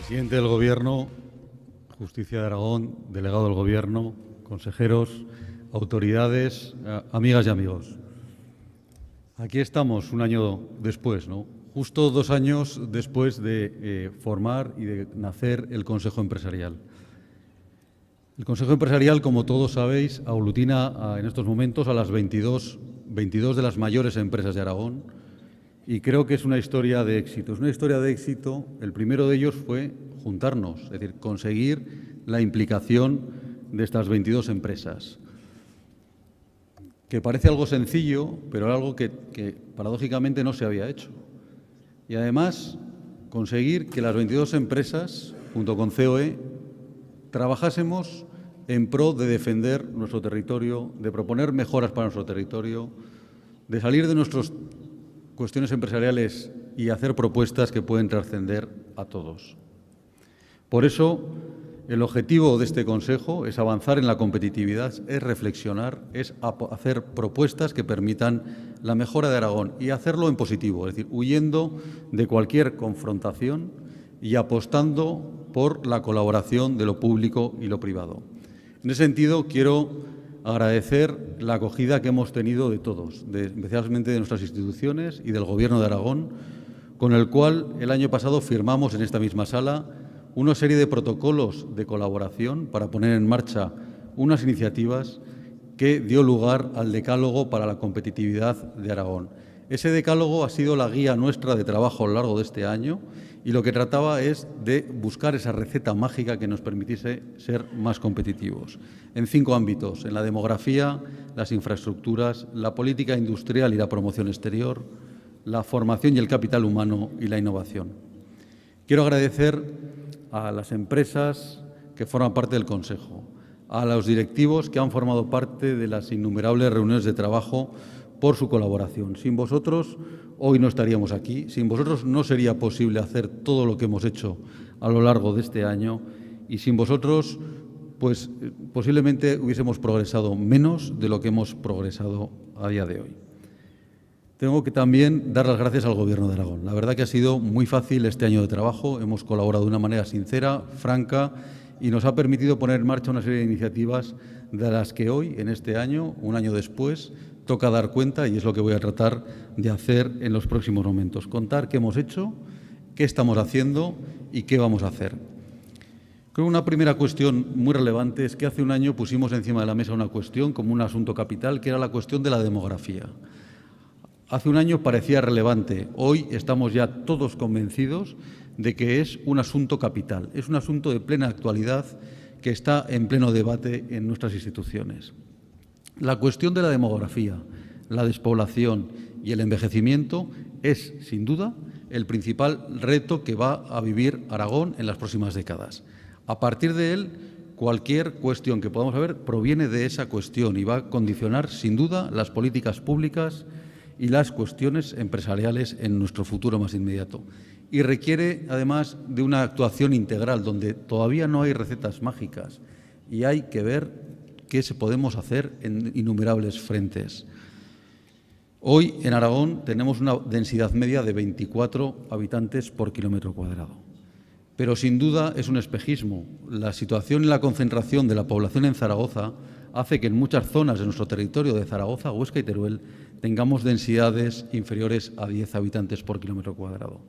Presidente del Gobierno, Justicia de Aragón, delegado del Gobierno, consejeros, autoridades, amigas y amigos. Aquí estamos un año después, ¿no? Justo 2 años después de formar y de nacer el Consejo Empresarial. El Consejo Empresarial, como todos sabéis, aglutina en estos momentos a las 22 de las mayores empresas de Aragón y creo que es una historia de éxito. Es una historia de éxito. El primero de ellos fue juntarnos, es decir, conseguir la implicación de estas 22 empresas, que parece algo sencillo, pero algo que paradójicamente no se había hecho. Y además, conseguir que las 22 empresas, junto con COE, trabajásemos en pro de defender nuestro territorio, de proponer mejoras para nuestro territorio, de salir de nuestras cuestiones empresariales y hacer propuestas que pueden trascender a todos. Por eso, el objetivo de este Consejo es avanzar en la competitividad, es reflexionar, es hacer propuestas que permitan la mejora de Aragón y hacerlo en positivo, es decir, huyendo de cualquier confrontación y apostando por la colaboración de lo público y lo privado. En ese sentido, quiero agradecer la acogida que hemos tenido de todos, especialmente de nuestras instituciones y del Gobierno de Aragón, con el cual el año pasado firmamos en esta misma sala una serie de protocolos de colaboración para poner en marcha unas iniciativas que dio lugar al Decálogo para la Competitividad de Aragón. Ese decálogo ha sido la guía nuestra de trabajo a lo largo de este año y lo que trataba es de buscar esa receta mágica que nos permitiese ser más competitivos en 5 ámbitos: en la demografía, las infraestructuras, la política industrial y la promoción exterior, la formación y el capital humano y la innovación. Quiero agradecer a las empresas que forman parte del Consejo, a los directivos que han formado parte de las innumerables reuniones de trabajo por su colaboración. Sin vosotros, hoy no estaríamos aquí. Sin vosotros no sería posible hacer todo lo que hemos hecho a lo largo de este año y sin vosotros, pues posiblemente hubiésemos progresado menos de lo que hemos progresado a día de hoy. Tengo que también dar las gracias al Gobierno de Aragón. La verdad que ha sido muy fácil este año de trabajo. Hemos colaborado de una manera sincera, franca y nos ha permitido poner en marcha una serie de iniciativas de las que hoy, en este año, un año después, toca dar cuenta y es lo que voy a tratar de hacer en los próximos momentos. Contar qué hemos hecho, qué estamos haciendo y qué vamos a hacer. Creo que una primera cuestión muy relevante es que hace un año pusimos encima de la mesa una cuestión como un asunto capital, que era la cuestión de la demografía. Hace un año parecía relevante. Hoy estamos ya todos convencidos de que es un asunto capital, es un asunto de plena actualidad que está en pleno debate en nuestras instituciones. La cuestión de la demografía, la despoblación y el envejecimiento es, sin duda, el principal reto que va a vivir Aragón en las próximas décadas. A partir de él, cualquier cuestión que podamos ver proviene de esa cuestión y va a condicionar, sin duda, las políticas públicas y las cuestiones empresariales en nuestro futuro más inmediato. Y requiere, además, de una actuación integral, donde todavía no hay recetas mágicas y hay que ver qué podemos hacer en innumerables frentes. Hoy, en Aragón, tenemos una densidad media de 24 habitantes por kilómetro cuadrado. Pero, sin duda, es un espejismo. La situación y la concentración de la población en Zaragoza hace que en muchas zonas de nuestro territorio de Zaragoza, Huesca y Teruel tengamos densidades inferiores a 10 habitantes por kilómetro cuadrado.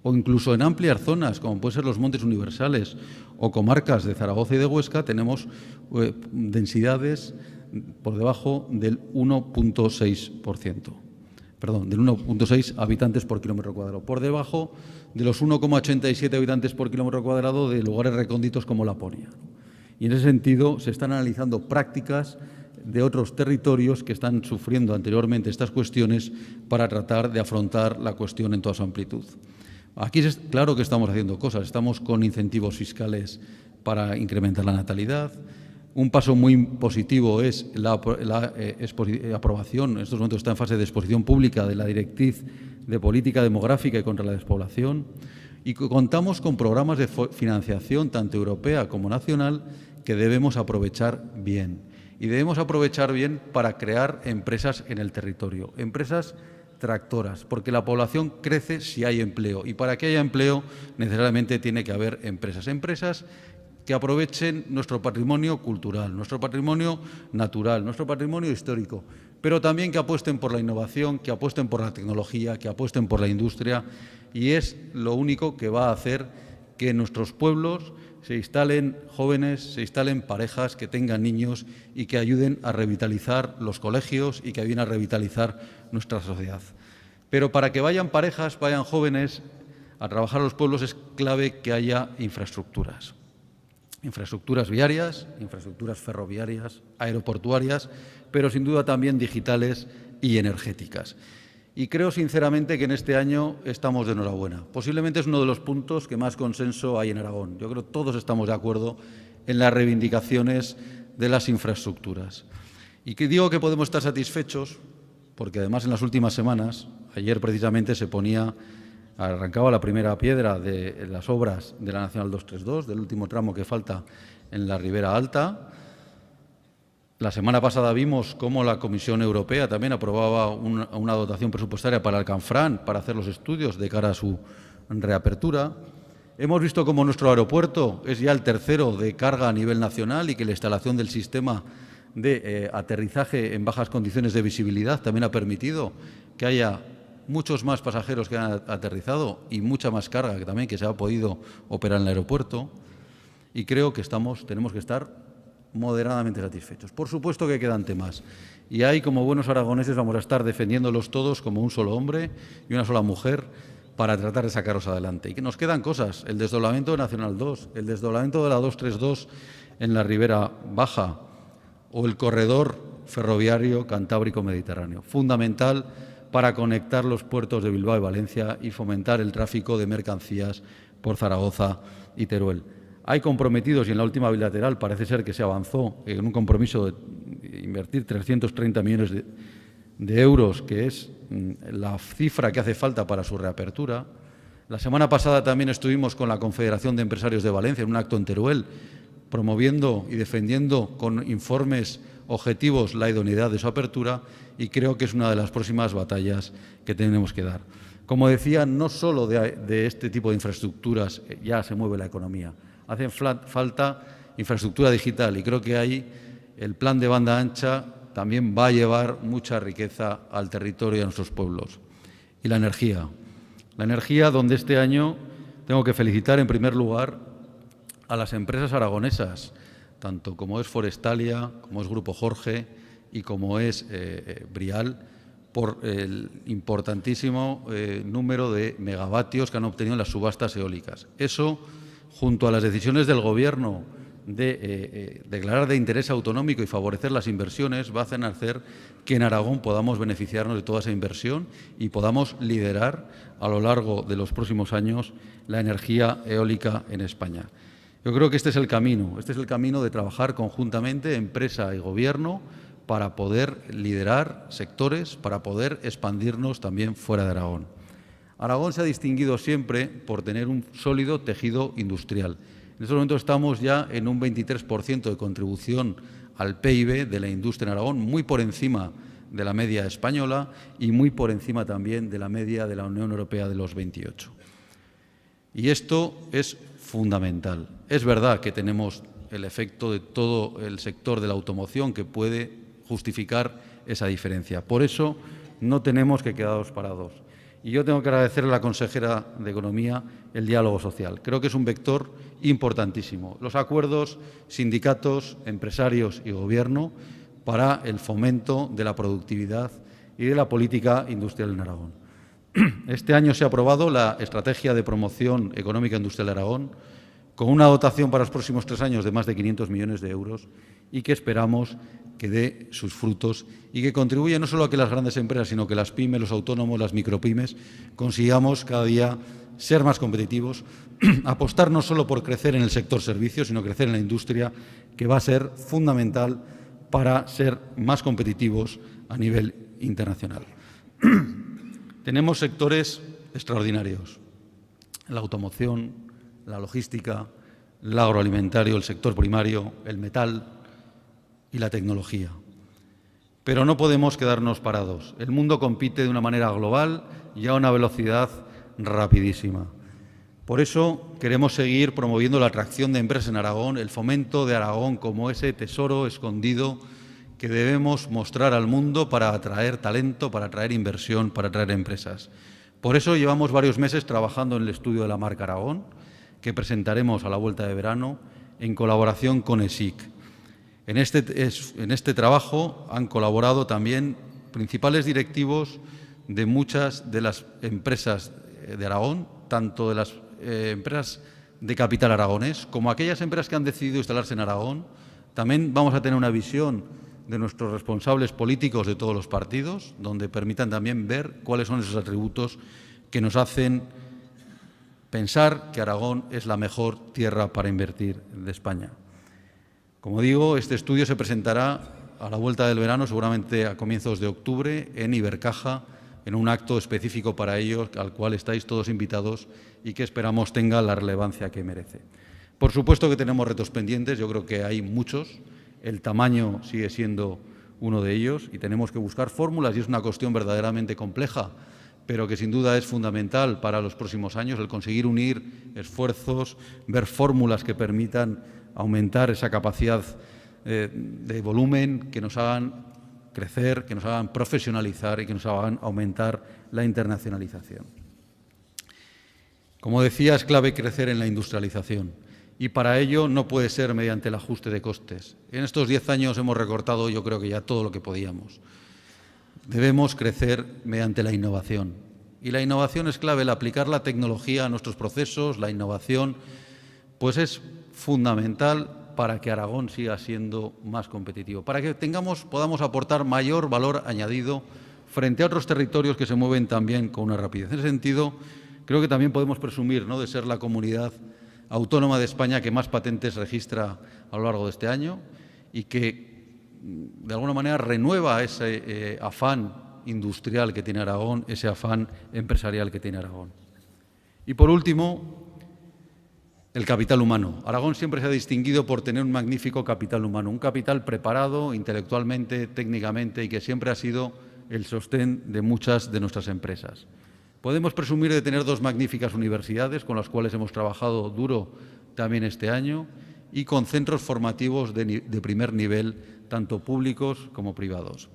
O incluso en amplias zonas, como pueden ser los Montes Universales o comarcas de Zaragoza y de Huesca, tenemos densidades por debajo del 1,6%. Perdón, del 1,6 habitantes por kilómetro cuadrado, por debajo de los 1,87 habitantes por kilómetro cuadrado de lugares recónditos como Laponia. Y en ese sentido se están analizando prácticas de otros territorios que están sufriendo anteriormente estas cuestiones para tratar de afrontar la cuestión en toda su amplitud. Aquí es claro que estamos haciendo cosas, estamos con incentivos fiscales para incrementar la natalidad. Un paso muy positivo es la aprobación, en estos momentos está en fase de exposición pública, de la directriz de política demográfica y contra la despoblación. Y contamos con programas de financiación, tanto europea como nacional, que debemos aprovechar bien. Y debemos aprovechar bien para crear empresas en el territorio, empresas tractoras, porque la población crece si hay empleo y para que haya empleo necesariamente tiene que haber empresas. Empresas que aprovechen nuestro patrimonio cultural, nuestro patrimonio natural, nuestro patrimonio histórico, pero también que apuesten por la innovación, que apuesten por la tecnología, que apuesten por la industria, y es lo único que va a hacer que en nuestros pueblos se instalen jóvenes, se instalen parejas que tengan niños y que ayuden a revitalizar los colegios y que ayuden a revitalizar nuestra sociedad. Pero para que vayan parejas, vayan jóvenes a trabajar a los pueblos es clave que haya infraestructuras. Infraestructuras viarias, infraestructuras ferroviarias, aeroportuarias, pero sin duda también digitales y energéticas. Y creo sinceramente que en este año estamos de enhorabuena. Posiblemente es uno de los puntos que más consenso hay en Aragón. Yo creo que todos estamos de acuerdo en las reivindicaciones de las infraestructuras. Y que digo que podemos estar satisfechos porque además en las últimas semanas, ayer precisamente arrancaba la primera piedra de las obras de la Nacional 232, del último tramo que falta en la Ribera Alta. La semana pasada vimos cómo la Comisión Europea también aprobaba una dotación presupuestaria para el Canfrán para hacer los estudios de cara a su reapertura. Hemos visto cómo nuestro aeropuerto es ya el tercero de carga a nivel nacional y que la instalación del sistema de aterrizaje en bajas condiciones de visibilidad también ha permitido que haya muchos más pasajeros que han aterrizado y mucha más carga que también que se ha podido operar en el aeropuerto. Y creo que tenemos que estar moderadamente satisfechos. Por supuesto que quedan temas y ahí, como buenos aragoneses, vamos a estar defendiéndolos todos como un solo hombre y una sola mujer para tratar de sacarlos adelante. Y que nos quedan cosas, el desdoblamiento de Nacional 2, el desdoblamiento de la 232 en la Ribera Baja o el corredor ferroviario Cantábrico-Mediterráneo, fundamental para conectar los puertos de Bilbao y Valencia y fomentar el tráfico de mercancías por Zaragoza y Teruel. Hay comprometidos, y en la última bilateral parece ser que se avanzó en un compromiso de invertir 330 millones de euros, que es la cifra que hace falta para su reapertura. La semana pasada también estuvimos con la Confederación de Empresarios de Valencia en un acto en Teruel, promoviendo y defendiendo con informes objetivos la idoneidad de su apertura, y creo que es una de las próximas batallas que tenemos que dar. Como decía, no solo de este tipo de infraestructuras ya se mueve la economía. Hace falta infraestructura digital y creo que ahí el plan de banda ancha también va a llevar mucha riqueza al territorio y a nuestros pueblos. Y la energía. La energía, donde este año tengo que felicitar en primer lugar a las empresas aragonesas, tanto como es Forestalia, como es Grupo Jorge y como es Brial, por el importantísimo número de megavatios que han obtenido en las subastas eólicas. Eso, junto a las decisiones del Gobierno de declarar de interés autonómico y favorecer las inversiones, va a hacer que en Aragón podamos beneficiarnos de toda esa inversión y podamos liderar a lo largo de los próximos años la energía eólica en España. Yo creo que este es el camino de trabajar conjuntamente, empresa y Gobierno, para poder liderar sectores, para poder expandirnos también fuera de Aragón. Aragón se ha distinguido siempre por tener un sólido tejido industrial. En estos momentos estamos ya en un 23% de contribución al PIB de la industria en Aragón, muy por encima de la media española y muy por encima también de la media de la Unión Europea de los 28. Y esto es fundamental. Es verdad que tenemos el efecto de todo el sector de la automoción que puede justificar esa diferencia. Por eso no tenemos que quedarnos parados. Y yo tengo que agradecerle a la consejera de Economía el diálogo social. Creo que es un vector importantísimo. Los acuerdos, sindicatos, empresarios y Gobierno para el fomento de la productividad y de la política industrial en Aragón. Este año se ha aprobado la Estrategia de Promoción Económica Industrial de Aragón, con una dotación para los próximos 3 años de más de 500 millones de euros y que esperamos que dé sus frutos y que contribuya no solo a que las grandes empresas, sino que las pymes, los autónomos, las micropymes, consigamos cada día ser más competitivos, apostar no solo por crecer en el sector servicios, sino crecer en la industria, que va a ser fundamental para ser más competitivos a nivel internacional. Tenemos sectores extraordinarios: la automoción, la logística, el agroalimentario, el sector primario, el metal y la tecnología. Pero no podemos quedarnos parados. El mundo compite de una manera global y a una velocidad rapidísima. Por eso queremos seguir promoviendo la atracción de empresas en Aragón, el fomento de Aragón como ese tesoro escondido que debemos mostrar al mundo para atraer talento, para atraer inversión, para atraer empresas. Por eso llevamos varios meses trabajando en el estudio de la marca Aragón, que presentaremos a la vuelta de verano en colaboración con ESIC. En este trabajo han colaborado también principales directivos de muchas de las empresas de Aragón, tanto de las empresas de capital aragonés como aquellas empresas que han decidido instalarse en Aragón. También vamos a tener una visión de nuestros responsables políticos de todos los partidos, donde permitan también ver cuáles son esos atributos que nos hacen pensar que Aragón es la mejor tierra para invertir de España. Como digo, este estudio se presentará a la vuelta del verano, seguramente a comienzos de octubre, en Ibercaja, en un acto específico para ellos, al cual estáis todos invitados y que esperamos tenga la relevancia que merece. Por supuesto que tenemos retos pendientes, yo creo que hay muchos. El tamaño sigue siendo uno de ellos y tenemos que buscar fórmulas y es una cuestión verdaderamente compleja, pero que sin duda es fundamental para los próximos años el conseguir unir esfuerzos, ver fórmulas que permitan aumentar esa capacidad de volumen, que nos hagan crecer, que nos hagan profesionalizar y que nos hagan aumentar la internacionalización. Como decía, es clave crecer en la industrialización y para ello no puede ser mediante el ajuste de costes. En estos 10 años hemos recortado, yo creo que ya todo lo que podíamos. Debemos crecer mediante la innovación y la innovación es clave, el aplicar la tecnología a nuestros procesos, la innovación, pues es fundamental para que Aragón siga siendo más competitivo, para que podamos aportar mayor valor añadido frente a otros territorios que se mueven también con una rapidez. En ese sentido, creo que también podemos presumir, ¿no?, de ser la comunidad autónoma de España que más patentes registra a lo largo de este año y que, de alguna manera, renueva ese afán industrial que tiene Aragón, ese afán empresarial que tiene Aragón. Y, por último, el capital humano. Aragón siempre se ha distinguido por tener un magnífico capital humano, un capital preparado intelectualmente, técnicamente y que siempre ha sido el sostén de muchas de nuestras empresas. Podemos presumir de tener 2 magníficas universidades con las cuales hemos trabajado duro también este año y con centros formativos de primer nivel, tanto públicos como privados.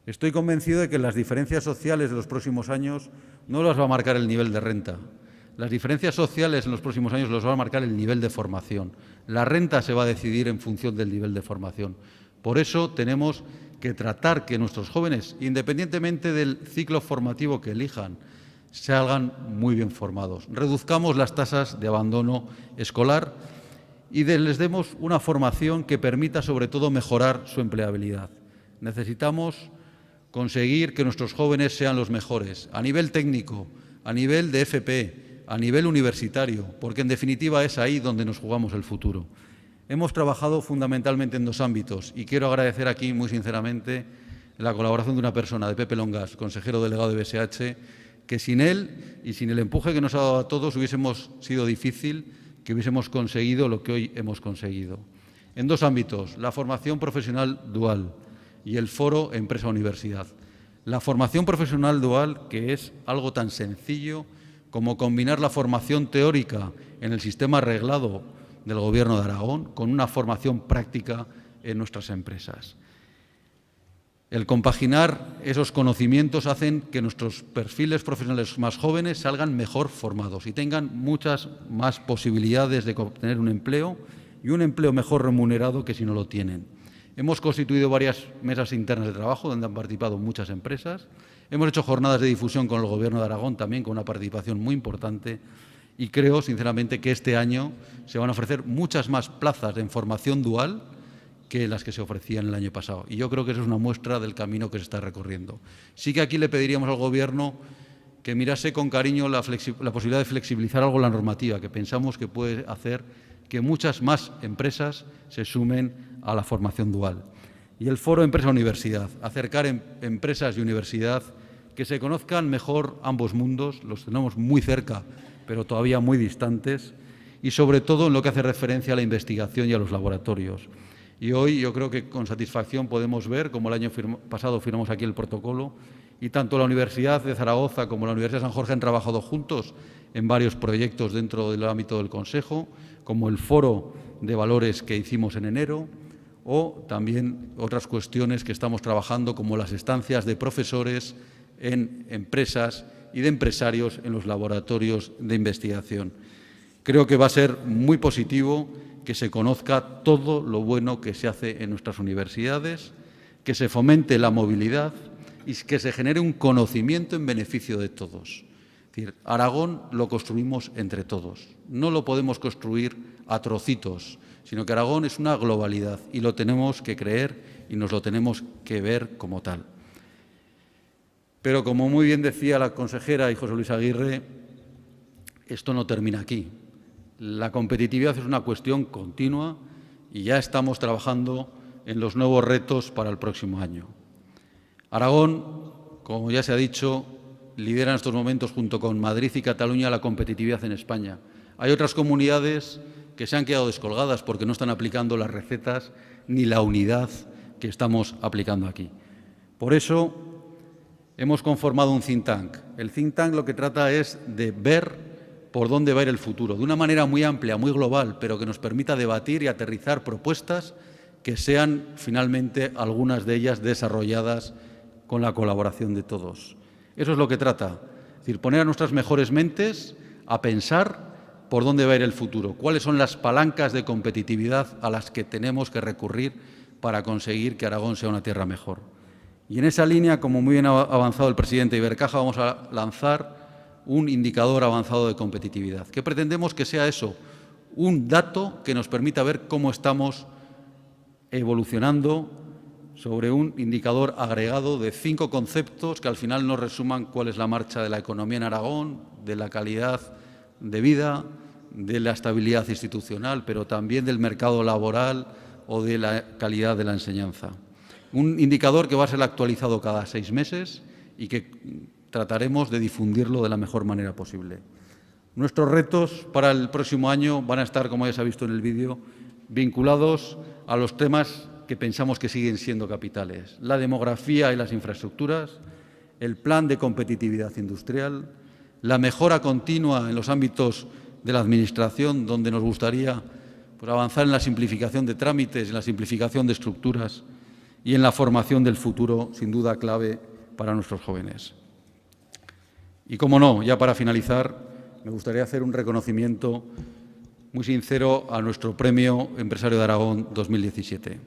Estoy convencido de que las diferencias sociales de los próximos años no las va a marcar el nivel de renta. Las diferencias sociales en los próximos años los va a marcar el nivel de formación. La renta se va a decidir en función del nivel de formación. Por eso tenemos que tratar que nuestros jóvenes, independientemente del ciclo formativo que elijan, salgan muy bien formados. Reduzcamos las tasas de abandono escolar y les demos una formación que permita, sobre todo, mejorar su empleabilidad. Necesitamos conseguir que nuestros jóvenes sean los mejores, a nivel técnico, a nivel de FP, a nivel universitario, porque en definitiva es ahí donde nos jugamos el futuro. Hemos trabajado fundamentalmente en 2 ámbitos y quiero agradecer aquí muy sinceramente la colaboración de una persona, de Pepe Longas, consejero delegado de BSH, que sin él y sin el empuje que nos ha dado a todos hubiésemos sido difícil que hubiésemos conseguido lo que hoy hemos conseguido. En 2 ámbitos, la formación profesional dual y el foro empresa-universidad. La formación profesional dual, que es algo tan sencillo como combinar la formación teórica en el sistema reglado del Gobierno de Aragón con una formación práctica en nuestras empresas. El compaginar esos conocimientos hacen que nuestros perfiles profesionales más jóvenes salgan mejor formados y tengan muchas más posibilidades de obtener un empleo y un empleo mejor remunerado que si no lo tienen. Hemos constituido varias mesas internas de trabajo donde han participado muchas empresas. Hemos hecho jornadas de difusión con el Gobierno de Aragón también con una participación muy importante y creo sinceramente que este año se van a ofrecer muchas más plazas de formación dual que las que se ofrecían el año pasado. Y yo creo que eso es una muestra del camino que se está recorriendo. Sí que aquí le pediríamos al Gobierno que mirase con cariño la posibilidad de flexibilizar algo la normativa, que pensamos que puede hacer que muchas más empresas se sumen a la formación dual. Y el foro empresa-universidad, acercar empresas y universidad, que se conozcan mejor ambos mundos, los tenemos muy cerca, pero todavía muy distantes, y sobre todo en lo que hace referencia a la investigación y a los laboratorios. Y hoy yo creo que con satisfacción podemos ver, como el año pasado firmamos aquí el protocolo, y tanto la Universidad de Zaragoza como la Universidad de San Jorge han trabajado juntos en varios proyectos dentro del ámbito del Consejo, como el foro de valores que hicimos en enero, o también otras cuestiones que estamos trabajando, como las estancias de profesores en empresas y de empresarios en los laboratorios de investigación. Creo que va a ser muy positivo que se conozca todo lo bueno que se hace en nuestras universidades, que se fomente la movilidad y que se genere un conocimiento en beneficio de todos. Es decir, Aragón lo construimos entre todos, no lo podemos construir a trocitos, sino que Aragón es una globalidad y lo tenemos que creer y nos lo tenemos que ver como tal. Pero como muy bien decía la consejera y José Luis Aguirre, esto no termina aquí. La competitividad es una cuestión continua y ya estamos trabajando en los nuevos retos para el próximo año. Aragón, como ya se ha dicho, lidera en estos momentos junto con Madrid y Cataluña la competitividad en España. Hay otras comunidades que se han quedado descolgadas porque no están aplicando las recetas ni la unidad que estamos aplicando aquí. Por eso hemos conformado un think tank. El think tank lo que trata es de ver por dónde va a ir el futuro, de una manera muy amplia, muy global, pero que nos permita debatir y aterrizar propuestas que sean finalmente algunas de ellas desarrolladas con la colaboración de todos. Eso es lo que trata, es decir, poner a nuestras mejores mentes a pensar por dónde va a ir el futuro, cuáles son las palancas de competitividad a las que tenemos que recurrir para conseguir que Aragón sea una tierra mejor. Y en esa línea, como muy bien ha avanzado el presidente Ibercaja, vamos a lanzar un indicador avanzado de competitividad. ¿Qué pretendemos que sea eso? Un dato que nos permita ver cómo estamos evolucionando sobre un indicador agregado de 5 conceptos que al final nos resuman cuál es la marcha de la economía en Aragón, de la calidad de vida, de la estabilidad institucional, pero también del mercado laboral o de la calidad de la enseñanza. Un indicador que va a ser actualizado cada 6 meses y que trataremos de difundirlo de la mejor manera posible. Nuestros retos para el próximo año van a estar, como ya se ha visto en el vídeo, vinculados a los temas que pensamos que siguen siendo capitales: la demografía y las infraestructuras, el plan de competitividad industrial, la mejora continua en los ámbitos de la Administración, donde nos gustaría avanzar en la simplificación de trámites, en la simplificación de estructuras y en la formación del futuro, sin duda clave para nuestros jóvenes. Y, cómo no, ya para finalizar, me gustaría hacer un reconocimiento muy sincero a nuestro Premio Empresario de Aragón 2017,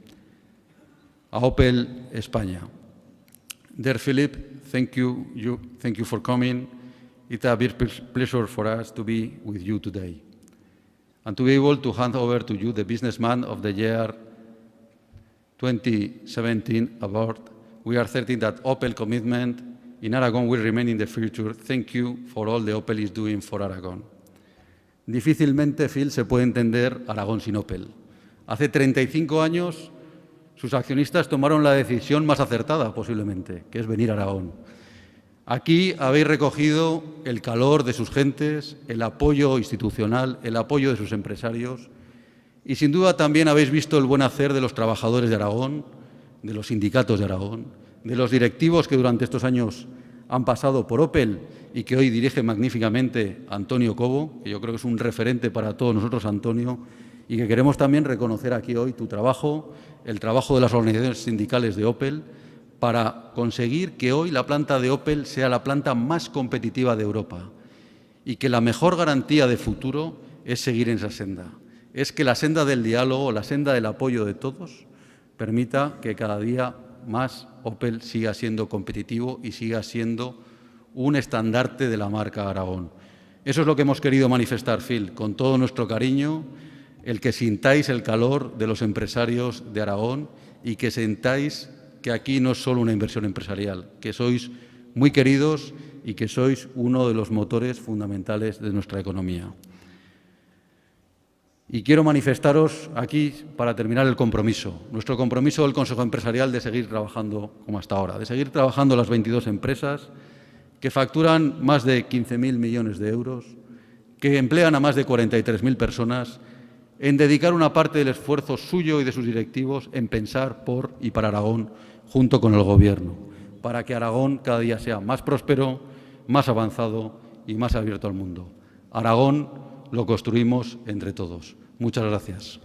a Opel España. Dear Philip, thank you for coming. It's a big pleasure for us to be with you today and to be able to hand over to you the Businessman of the Year 2017 award. We are certain that Opel commitment in Aragon will remain in the future. Thank you for all the Opel is doing for Aragon. Difícilmente, Phil, se puede entender Aragón sin Opel. Hace 35 años sus accionistas tomaron la decisión más acertada posiblemente, que es venir a Aragón. Aquí habéis recogido el calor de sus gentes, el apoyo institucional, el apoyo de sus empresarios y, sin duda, también habéis visto el buen hacer de los trabajadores de Aragón, de los sindicatos de Aragón, de los directivos que durante estos años han pasado por Opel y que hoy dirige magníficamente Antonio Cobo, que yo creo que es un referente para todos nosotros, Antonio, y que queremos también reconocer aquí hoy tu trabajo, el trabajo de las organizaciones sindicales de Opel, para conseguir que hoy la planta de Opel sea la planta más competitiva de Europa y que la mejor garantía de futuro es seguir en esa senda. Es que la senda del diálogo, la senda del apoyo de todos, permita que cada día más Opel siga siendo competitivo y siga siendo un estandarte de la marca Aragón. Eso es lo que hemos querido manifestar, Phil, con todo nuestro cariño, el que sintáis el calor de los empresarios de Aragón y que sintáis que aquí no es solo una inversión empresarial, que sois muy queridos y que sois uno de los motores fundamentales de nuestra economía. Y quiero manifestaros aquí, para terminar, el compromiso, nuestro compromiso del Consejo Empresarial de seguir trabajando como hasta ahora, de seguir trabajando las 22 empresas que facturan más de 15.000 millones de euros, que emplean a más de 43.000 personas en dedicar una parte del esfuerzo suyo y de sus directivos en pensar por y para Aragón junto con el Gobierno, para que Aragón cada día sea más próspero, más avanzado y más abierto al mundo. Aragón lo construimos entre todos. Muchas gracias.